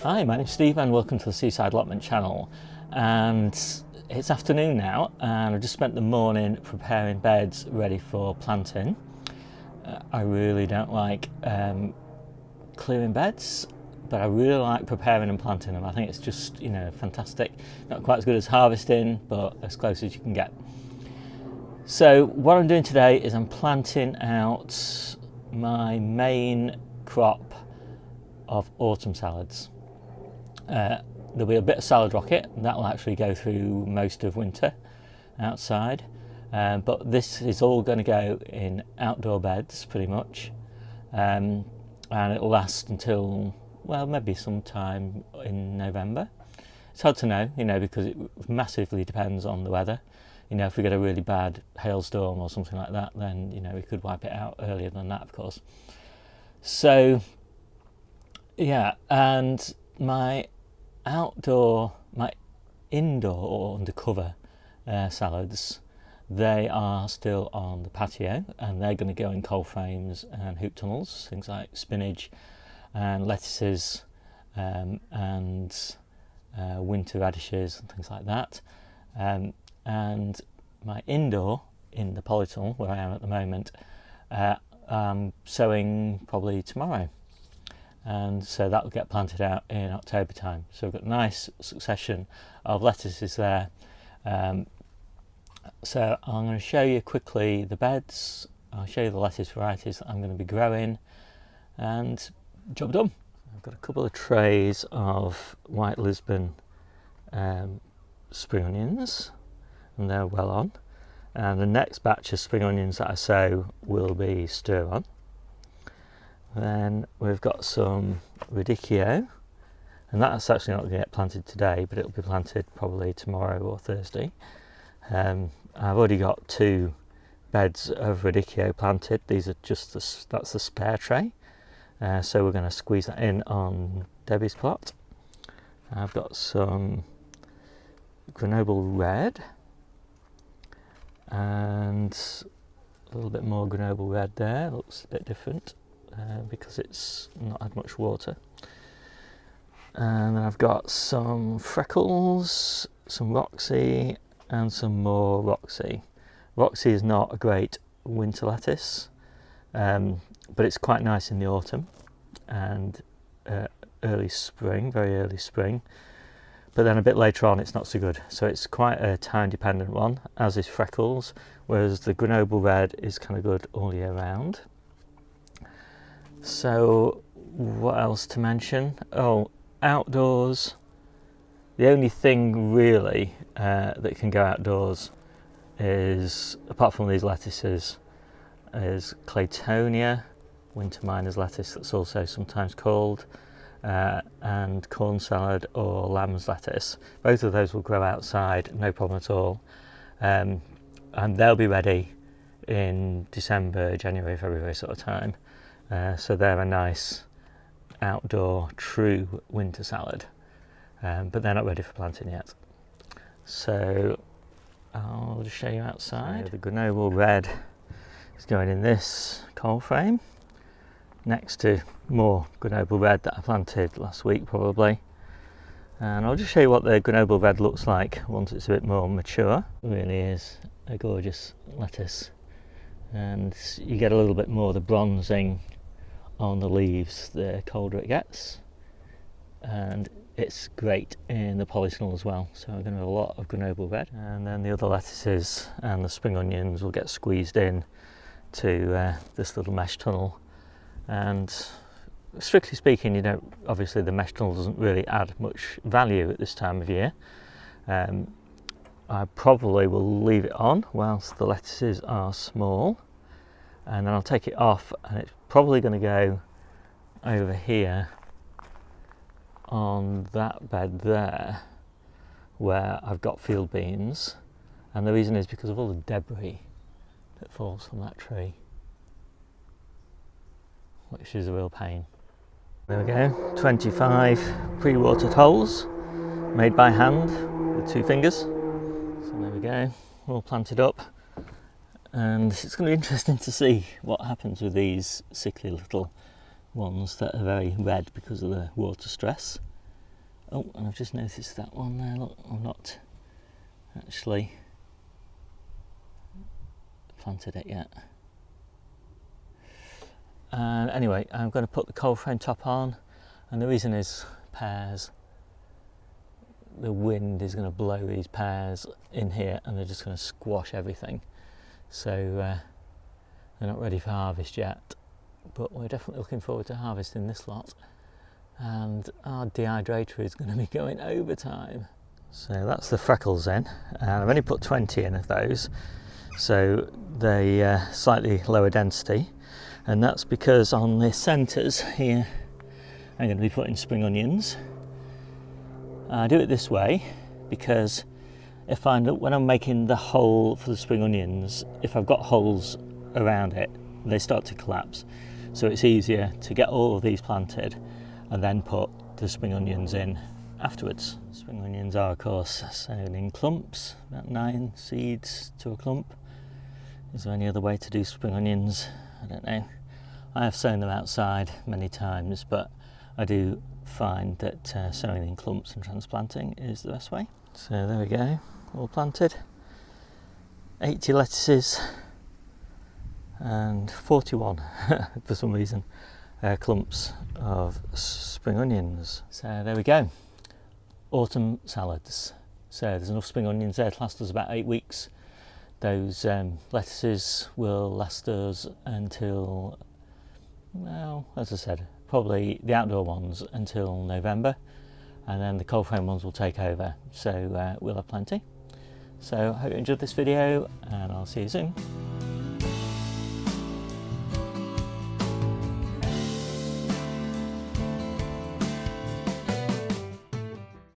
Hi, my name's Steve and welcome to the Seaside Allotment channel. And it's afternoon now and I've just spent the morning preparing beds ready for planting. I really don't like clearing beds, but I really like preparing and planting them. I think it's just, fantastic. Not quite as good as harvesting, but as close as you can get. So what I'm doing today is I'm planting out my main crop of autumn salads. There'll be a bit of salad rocket, and that will actually go through most of winter outside. But this is all going to go in outdoor beds pretty much. And it'll last until, well, maybe sometime in November. It's hard to know, because it massively depends on the weather. If we get a really bad hailstorm or something like that, then, we could wipe it out earlier than that, of course. So, yeah, and my indoor or undercover salads, they are still on the patio and they're going to go in cold frames and hoop tunnels, things like spinach and lettuces and winter radishes and things like that. And my indoor in the polytunnel where I am at the moment, I'm sowing probably tomorrow. And so that will get planted out in October time. So we've got a nice succession of lettuces there. So I'm going to show you quickly the beds. I'll show you the lettuce varieties that I'm going to be growing, and job done. I've got a couple of trays of white Lisbon spring onions, and they're well on. And the next batch of spring onions that I sow will be stir on. Then we've got some radicchio, and that's actually not going to get planted today, but it'll be planted probably tomorrow or Thursday. I've already got 2 beds of radicchio planted. These are just that's the spare tray, so we're going to squeeze that in on Debbie's plot. I've got some Grenoble red and a little bit more Grenoble red there. Looks a bit different. Because it's not had much water. And then I've got some freckles, some ROXY, and some more ROXY. ROXY is not a great winter lettuce, but it's quite nice in the autumn and early spring, very early spring. But then a bit later on it's not so good. So it's quite a time dependent one, as is freckles, whereas the Grenoble red is kind of good all year round. So what else to mention? Oh, outdoors, the only thing really that can go outdoors is, apart from these lettuces, is Claytonia, winter miner's lettuce that's also sometimes called, and corn salad or lamb's lettuce. Both of those will grow outside, no problem at all, and they'll be ready in December, January, February sort of time. So they're a nice outdoor true winter salad, but they're not ready for planting yet. So I'll just show you outside. So the Grenoble red is going in this cold frame next to more Grenoble red that I planted last week probably. And I'll just show you what the Grenoble red looks like once it's a bit more mature. It really is a gorgeous lettuce, and you get a little bit more of the bronzing on the leaves the colder it gets, and it's great in the polytunnel as well. So we're going to have a lot of Grenoble red, and then the other lettuces and the spring onions will get squeezed in to this little mesh tunnel. And strictly speaking, obviously the mesh tunnel doesn't really add much value at this time of year. I probably will leave it on whilst the lettuces are small, and then I'll take it off, and it's probably going to go over here on that bed there where I've got field beans, and the reason is because of all the debris that falls from that tree, which is a real pain. There we go, 25 pre-watered holes made by hand with 2 fingers. So there we go, all planted up. And it's going to be interesting to see what happens with these sickly little ones that are very red because of the water stress. Oh, and I've just noticed that one there, look, I've not actually planted it yet. And anyway, I'm going to put the cold frame top on, and the reason is pears. The wind is going to blow these pears in here and they're just going to squash everything. So they're not ready for harvest yet, but we're definitely looking forward to harvesting this lot. And our dehydrator is going to be going overtime. So that's the freckles in, and I've only put 20 in of those, so they slightly lower density, and that's because on the centres here I'm going to be putting spring onions. I do it this way because if when I'm making the hole for the spring onions, if I've got holes around it, they start to collapse, so it's easier to get all of these planted and then put the spring onions in afterwards. Spring onions are of course sown in clumps, about 9 seeds to a clump. Is there any other way to do spring onions? I don't know. I have sown them outside many times, but I do find that sowing in clumps and transplanting is the best way. So there we go, all planted. 80 lettuces and 41 for some reason clumps of spring onions. So there we go, autumn salads. So there's enough spring onions there to last us about 8 weeks. Those lettuces will last us until, well, as I said, probably the outdoor ones until November, and then the cold frame ones will take over, so we'll have plenty. So I hope you enjoyed this video, and I'll see you soon.